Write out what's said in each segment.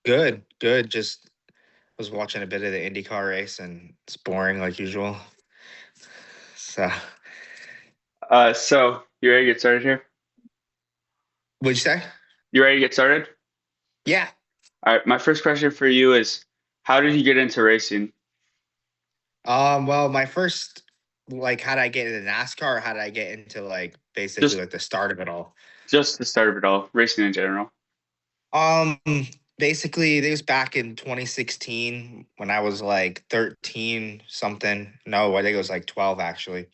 Good, good. Just was watching a bit of the IndyCar race and it's boring like usual. So, So you ready to get started here? what'd you say? You ready to get started? Yeah. All right, my first question for you is, how did you get into racing? Well, my first, like, how did I get into NASCAR? Or how did I get into like basically Just like the start of it all? just the start of it all, racing in general. Um, Basically, it was back in 2016 when I was like 13 something. No, I think it was like 12 actually.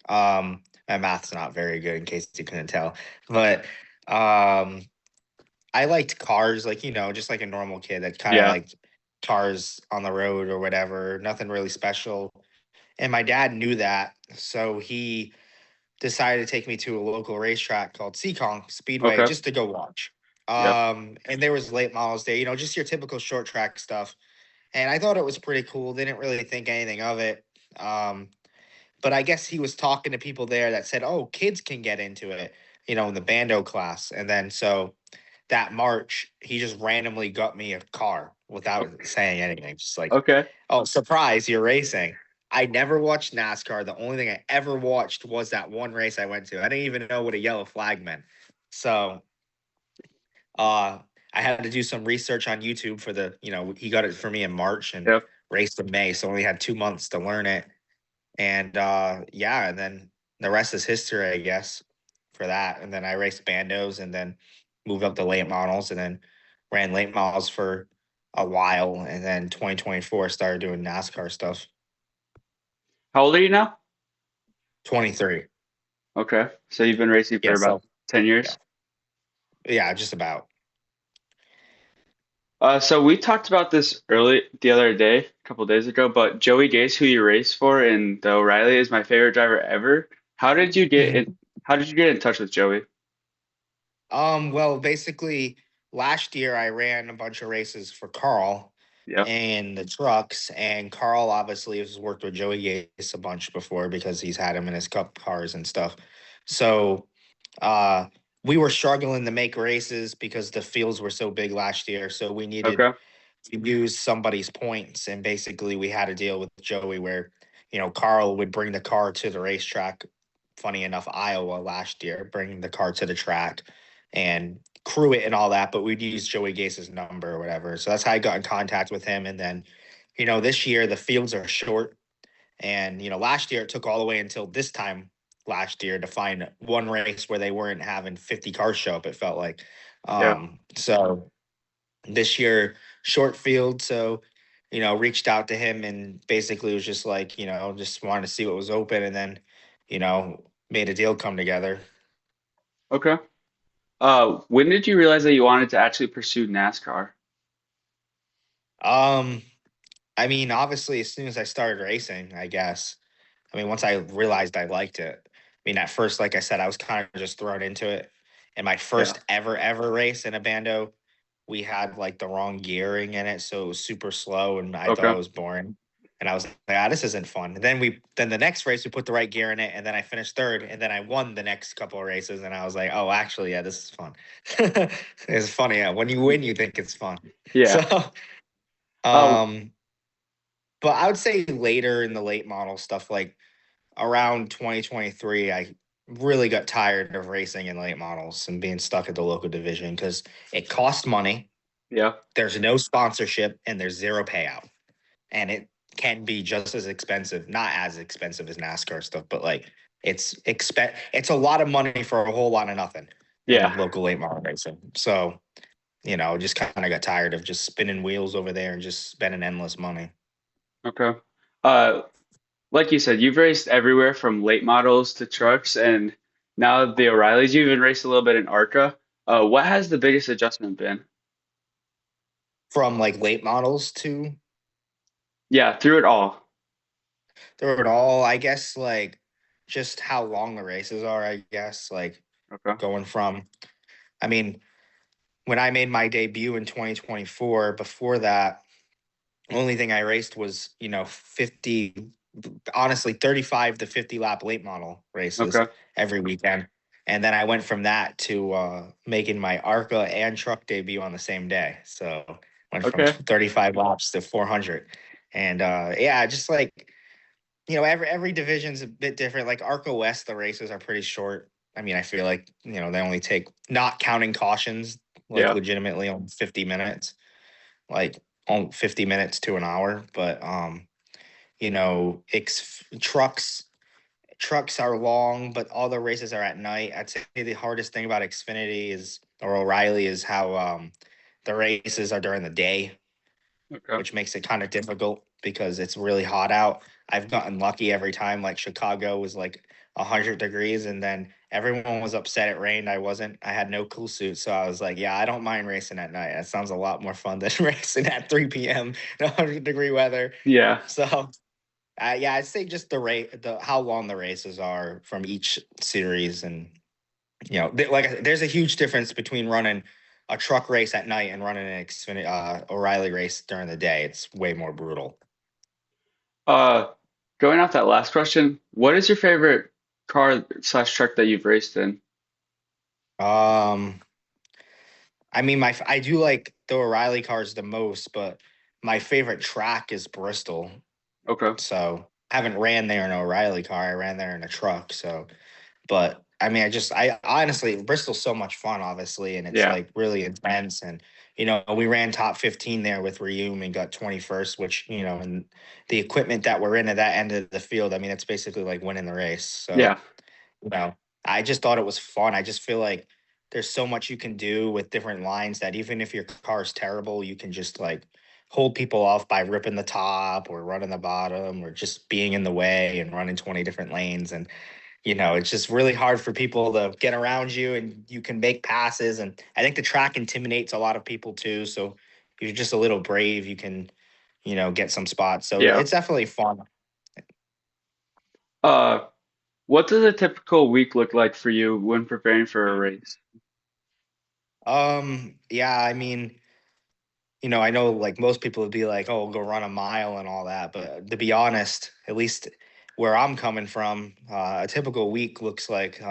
My math's not very good in case you couldn't tell, but um. I liked cars, like, just like a normal kid that kind of Yeah. liked cars on the road or whatever, nothing really special. And my dad knew that. So he decided to take me to a local racetrack called Seekonk Speedway Okay. just to go watch. Yep. And there was late models there, just your typical short track stuff. And I thought it was pretty cool. Didn't really think anything of it. Um, but I guess he was talking to people there that said, "Oh, kids can get into it," in the bando class. And then so that March, he just randomly got me a car without saying anything. Just like, Okay. "Oh, surprise, you're racing." I never watched NASCAR. The only thing I ever watched was that one race I went to. I didn't even know what a yellow flag meant. So, uh, I had to do some research on YouTube for he got it for me in March and Yep. raced in May. So I only had 2 months to learn it. And yeah, and then the rest is history, I guess, for that. And then I raced bandos and then moved up to late models and then ran late models for a while. And then 2024 started doing NASCAR stuff. How old are you now? 23. Okay. So you've been racing for Yeah. about So 10 yeah. years. Yeah, just about. So we talked about this early the other day, a couple days ago, but Joey Gase, who you race for in the O'Reilly, is my favorite driver ever. How did you get in? Mhm. How did you get in touch with Joey? Well, basically, last year I ran a bunch of races for Carl Yep. and the trucks, and Carl obviously has worked with Joey Gase a bunch before because he's had him in his cup cars and stuff. So, uh, we were struggling to make races because the fields were so big last year. So we needed Okay. to use somebody's points, and basically we had a deal with Joey where, Carl would bring the car to the racetrack. Funny enough, Iowa last year, bringing the car to the track and crew it and all that, but we'd use Joey Gase's number or whatever. So that's how I got in contact with him. And then, this year the fields are short. And, last year it took all the way until this time last year to find one race where they weren't having 50 cars show up, it felt like. Yeah. So this year, short field. So, reached out to him and basically was just like, just wanted to see what was open and then, made a deal come together. Okay. When did you realize that you wanted to actually pursue NASCAR? Um, I mean, obviously, as soon as I started racing, I guess. I mean, once I realized I liked it. I mean, at first, like I said, I was kind of just thrown into it. And my Yeah. first ever race in a bando, we had like the wrong gearing in it, so it was super slow, and I thought Okay. it was boring. And I was like, ah, this isn't fun. And then the next race we put the right gear in it, and then I finished third, and then I won the next couple of races, and I was like, oh, actually, yeah, this is fun. It's funny, yeah. When you win, you think it's fun. So, Yeah. Uh, um, but I would say later in the late model stuff, like around 2023, I really got tired of racing in late models and being stuck at the local division because it cost money. yeah. There's no sponsorship and there's zero payout. And it can be just as expensive, not as expensive as NASCAR stuff, but like it's a lot of money for a whole lot of nothing in Yeah. local late model racing. So, just kind of got tired of just spinning wheels over there and just spending endless money. Okay. Uh, like you said, you've raced everywhere from late models to trucks, and now the O'Reillys. You even raced a little bit in ARCA. What has the biggest adjustment been? From like late models to Yeah, through it all. through it all, I guess like just how long the races are, I guess. Like Okay. going from I mean, when I made my debut in 2024, before that, only thing I raced was, 50, honestly, 35 to 50 lap late model races Okay. every weekend. And then I went from that to making my ARCA and truck debut on the same day. So went from Okay. 35 laps to 400. And yeah, just like, every division's a bit different. Like Arco West, the races are pretty short. I mean, I feel like, they only take, not counting cautions, like Yeah. legitimately on 50 minutes, like on 50 minutes to an hour. But trucks are long, but all the races are at night. I'd say the hardest thing about Xfinity is, or O'Reilly, is how the races are during the day, Okay. which makes it kind of difficult because it's really hot out. I've gotten lucky every time. Like Chicago was like 100 degrees, and then everyone was upset it rained. I wasn't. I had no cool suit, so I was like, "Yeah, I don't mind racing at night. That sounds a lot more fun than racing at 3 p.m. in 100-degree weather." Yeah. So, yeah, I'd say just the rate, the how long the races are from each series, and like there's a huge difference between running a truck race at night and running an Xfinity O'Reilly race during the day. It's way more brutal. Uh, Going off that last question, what is your favorite car slash truck that you've raced in? Um, I mean, I do like the O'Reilly cars the most, but my favorite track is Bristol. Okay. So I haven't ran there in an O'Reilly car. I ran there in a truck. So, but I mean, I honestly, Bristol's so much fun, obviously, and it's Yeah. like really intense. And we ran top 15 there with Reum and got 21st, which and the equipment that we're in at that end of the field, I mean, it's basically like winning the race. So Yeah. you know, I just thought it was fun. I just feel like there's so much you can do with different lines that even if your car is terrible, you can just like hold people off by ripping the top or running the bottom or just being in the way and running 20 different lanes. And it's just really hard for people to get around you, and you can make passes. And I think the track intimidates a lot of people too. So if you're just a little brave, you can, get some spots. So Yeah. it's definitely fun. Uh, what does a typical week look like for you when preparing for a race? Yeah, I mean, I know like most people would be like, oh, go run a mile and all that. But to be honest, at least where I'm coming from, a typical week looks like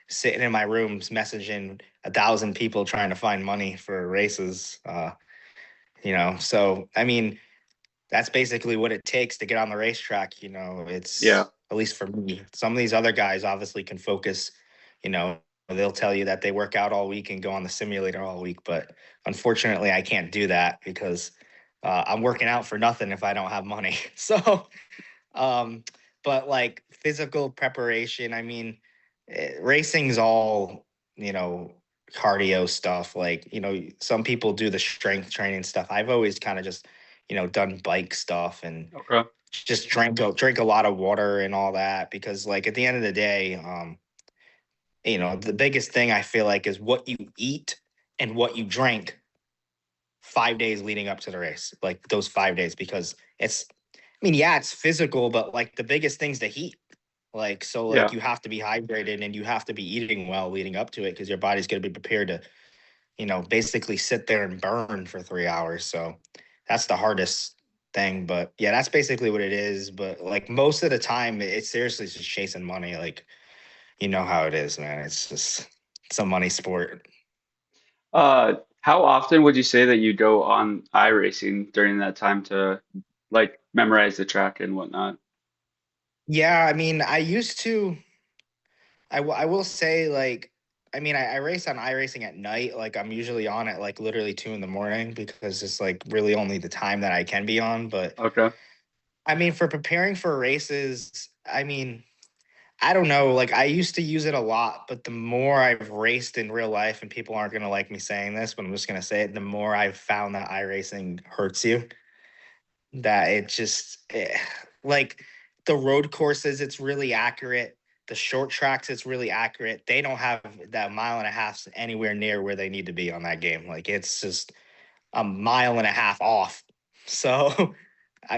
sitting in my rooms messaging 1,000 people trying to find money for races. So I mean, that's basically what it takes to get on the racetrack. Yeah. It's at least for me. Some of these other guys obviously can focus, you know, they'll tell you that they work out all week and go on the simulator all week. But unfortunately, I can't do that because I'm working out for nothing if I don't have money. So, um, but like physical preparation, I mean, racing's all, you know, cardio stuff. Like, some people do the strength training stuff. I've always kind of just, done bike stuff and Okay. just drink a lot of water and all that because like at the end of the day, the biggest thing I feel like is what you eat and what you drink 5 days leading up to the race, like those 5 days, because I mean, yeah, it's physical, but like the biggest thing's the heat. Like, so like Yeah. you have to be hydrated and you have to be eating well leading up to it because your body's going to be prepared to, basically sit there and burn for 3 hours. So that's the hardest thing. But yeah, that's basically what it is. But like most of the time, it's seriously just chasing money. Like, you know how it is, man. It's a money sport. How often would you say that you go on iRacing during that time to like memorize the track and whatnot? Yeah, I mean, I used to. I will say like. I mean, I race on iRacing at night. Like I'm usually on at like literally 2 in the morning because it's like really only the time that I can be on. But Okay. I mean, for preparing for races, I mean, I don't know. Like I used to use it a lot, but the more I've raced in real life, and people aren't gonna like me saying this, but I'm just gonna say it, the more I've found that iRacing hurts you. That it just like the road courses, it's really accurate. The short tracks, it's really accurate. They don't have that mile and a half anywhere near where they need to be on that game. Like it's just a mile and a half off. So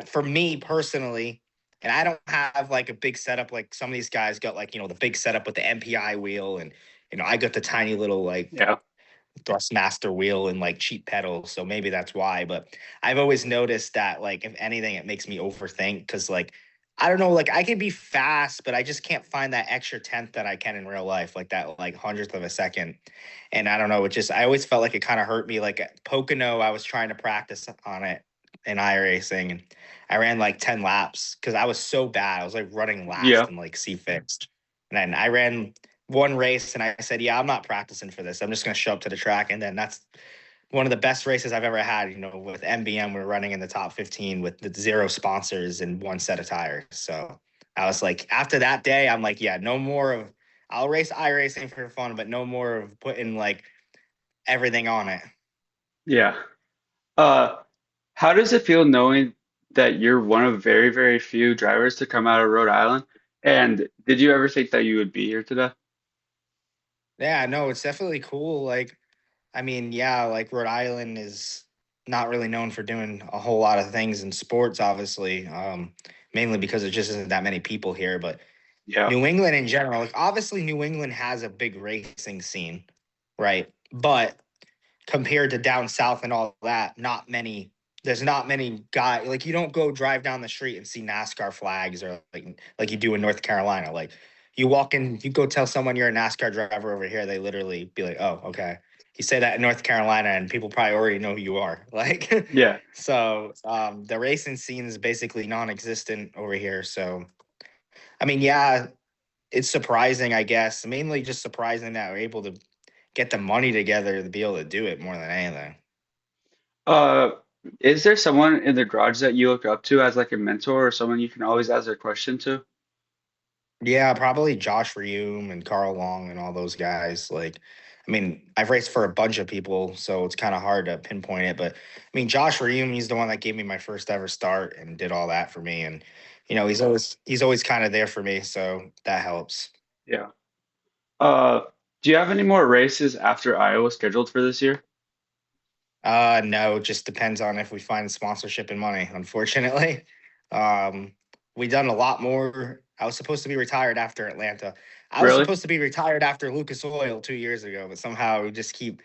for me personally, and I don't have like a big setup like some of these guys got, like, the big setup with the MPI wheel, and I got the tiny little like Yeah. Thrustmaster wheel and like cheap pedals. So maybe that's why. But I've always noticed that like if anything, it makes me overthink because like I don't know, like I can be fast, but I just can't find that extra tenth that I can in real life, like that like hundredth of a second. And I don't know, it just I always felt like it kind of hurt me. Like at Pocono, I was trying to practice on it in iRacing, and I ran like 10 laps because I was so bad. I was like running last Yeah, and like C fixed. And then I ran one race and I said, yeah, I'm not practicing for this. I'm just gonna show up to the track. And then that's one of the best races I've ever had. You know, with MBM, we're running in the top 15 with the zero sponsors and one set of tires. So I was like, after that day, I'm like, yeah, no more of. I'll race iRacing for fun, but no more of putting like everything on it. yeah. Uh, how does it feel knowing that you're one of very, very few drivers to come out of Rhode Island? And did you ever think that you would be here today? Yeah, no, it's definitely cool. Like, I mean, yeah, like Rhode Island is not really known for doing a whole lot of things in sports, obviously, mainly because there just isn't that many people here. But Yeah, New England in general, like obviously New England has a big racing scene, right? But compared to down south and all that, not many. There's not many guys like you don't go drive down the street and see NASCAR flags or like you do in North Carolina. Like you walk in, you go tell someone you're a NASCAR driver over here, they literally be like, "Oh, okay." You say that in North Carolina, and people probably already know who you are. Like, yeah. so the racing scene is basically non-existent over here. So I mean, yeah, it's surprising, I guess. Mainly just surprising that we're able to get the money together to be able to do it more than anything. Uh, is there someone in the garage that you look up to as like a mentor or someone you can always ask a question to? Yeah, probably Josh Reaume and Carl Long and all those guys. Like, I mean, I've raced for a bunch of people, so it's kind of hard to pinpoint it. But I mean, Josh Reaume, he's the one that gave me my first ever start and did all that for me. And you know, he's always kind of there for me, so that helps. Yeah. Uh, do you have any more races after Iowa scheduled for this year? No, it just depends on if we find sponsorship and money, unfortunately. Um, we done a lot more. I was supposed to be retired after Atlanta. I was Really? supposed to be retired after Lucas Oil 2 years ago, but somehow we just keep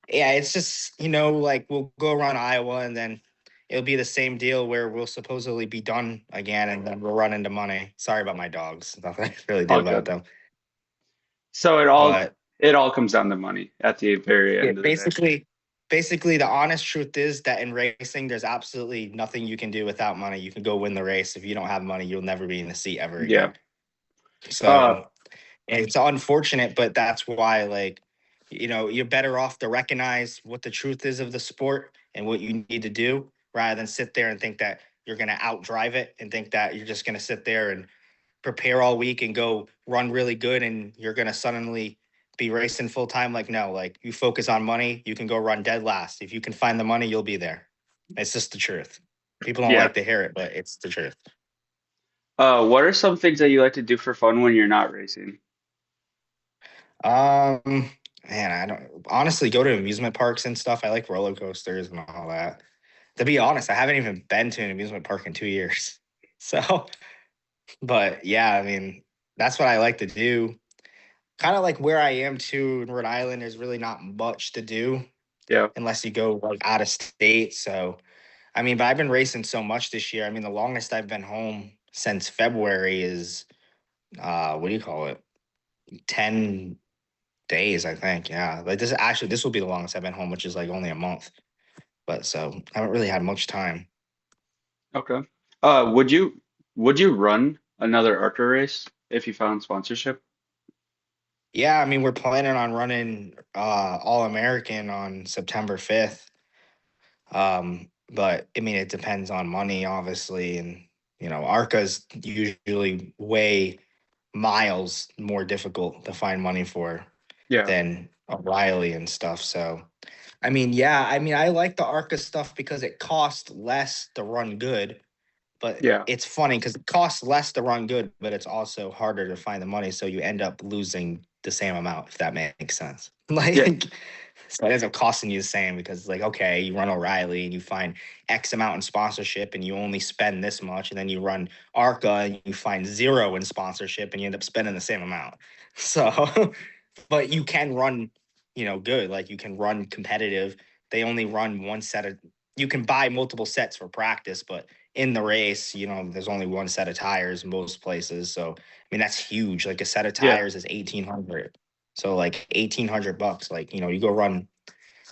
yeah, it's just, like we'll go around Iowa and then it'll be the same deal where we'll supposedly be done again and then we'll run into money. Sorry about my dogs. Nothing I can really do All about good. them. So But it all comes down to money at the very yeah, end of the day. basically the honest truth is that in racing, there's absolutely nothing you can do without money. You can go win the race. If you don't have money, you'll never be in the seat ever Yeah. again. Uh, So it's unfortunate, but that's why, like, you're better off to recognize what the truth is of the sport and what you need to do rather than sit there and think that you're going to outdrive it and think that you're just going to sit there and prepare all week and go run really good and you're going to suddenly be racing full time. Like, no, like you focus on money, you can go run dead last. If you can find the money, you'll be there. It's just the truth. People don't yeah. like to hear it, but it's the truth. What are some things that you like to do for fun when you're not racing? Um, Man, I don't honestly go to amusement parks and stuff. I like roller coasters and all that. To be honest, I haven't even been to an amusement park in 2 years. So, but yeah, I mean, that's what I like to do. Kind of like where I am too in Rhode Island, there's really not much to do Yeah. unless you go like out of state. So, I mean, but I've been racing so much this year. I mean, the longest I've been home since February is what do you call it? 10 days, I think. Yeah. Like this will be the longest I've been home, which is like only a month. But so I haven't really had much time. Okay. Would you run another ARCA race if you found sponsorship? Yeah, I mean we're planning on running All American on September 5th. But I mean it depends on money, obviously, and ARCA's usually way miles more difficult to find money for Yeah. than O'Reilly and stuff. So I mean, yeah, I mean I like the ARCA stuff because it costs less to run good. But Yeah. it's funny because it costs less to run good, but it's also harder to find the money. So you end up losing the same amount, if that makes sense. Yeah. Like, so it ends up costing you the same because it's like, okay, you run O'Reilly and you find X amount in sponsorship and you only spend this much. And then you run ARCA and you find zero in sponsorship and you end up spending the same amount. So, but you can run, good. Like you can run competitive. They only run one set of, you can buy multiple sets for practice, but in the race, there's only one set of tires in most places. So I mean that's huge. Like a set of Yeah. tires is 1,800. So like 1,800 bucks. Like, you go run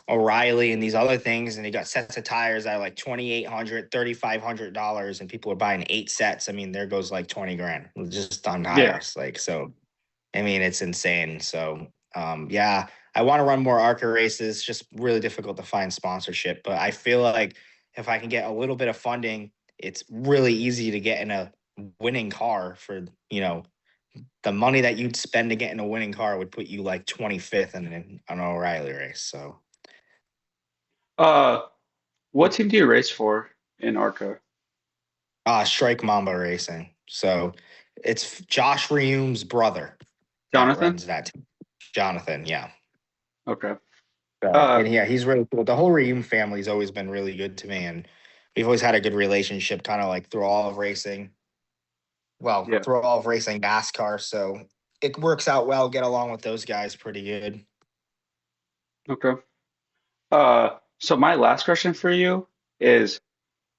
O'Reilly and these other things, and they got sets of tires that are like 2,800, $3,500, and people are buying 8 sets. I mean, there goes like 20 grand just on Yeah. tires. Like, so I mean, it's insane. So, yeah, I want to run more ARCA races. Just really difficult to find sponsorship, but I feel like if I can get a little bit of funding, it's really easy to get in a winning car for, the money that you'd spend to get in a winning car would put you like 25th in an O'Reilly race. So, Uh, what team do you race for in ARCA? Strike Mamba Racing. So it's Josh Reum's brother that Jonathan? runs that team. Jonathan, yeah. Okay. So, Uh, and yeah, he's really cool. The whole Reum family's always been really good to me, and we've always had a good relationship, kind of like through all of racing. Well, yeah. through all of racing NASCAR, so it works out well. Get along with those guys pretty good. Okay. So my last question for you is,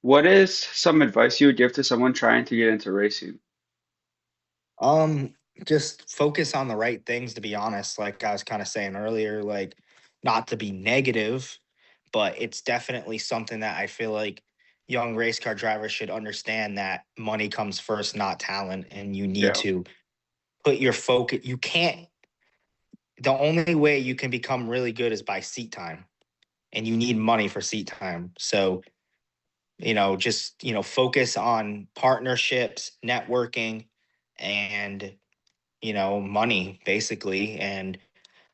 what is some advice you would give to someone trying to get into racing? Um, just focus on the right things, to be honest. Like I was kind of saying earlier, like not to be negative, but it's definitely something that I feel like young race car drivers should understand that money comes first, not talent, and you need Yeah. to put your focus. You can't. The only way you can become really good is by seat time, and you need money for seat time. So, just focus on partnerships, networking, and money basically, and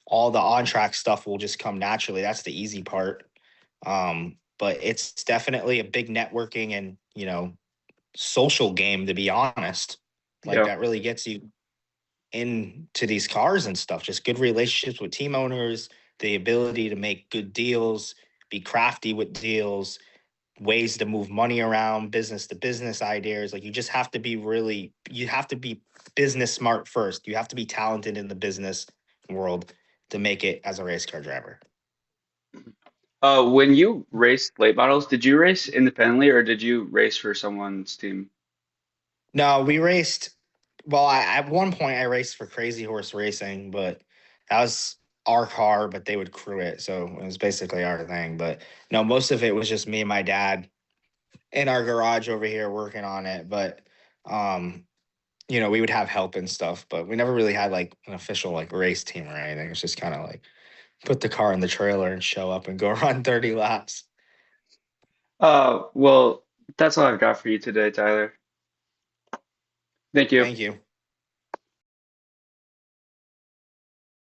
all the on track stuff will just come naturally. That's the easy part. But it's definitely a big networking and social game, to be honest. Like Yeah. that really gets you into these cars and stuff. Just good relationships with team owners, the ability to make good deals, be crafty with deals, ways to move money around, business to business ideas. Like you have to be business smart first. You have to be talented in the business world to make it as a race car driver. When you raced late models, did you race independently or did you race for someone's team? No, we raced. Well, at one point I raced for Crazy Horse Racing, but that was our car, but they would crew it, so it was basically our thing. But no, most of it was just me and my dad in our garage over here working on it. But um, we would have help and stuff, but we never really had like an official like race team or anything. It's just kind of like put the car in the trailer and show up and go run 30 laps. Well, that's all I've got for you today, Tyler. Thank you. Thank you.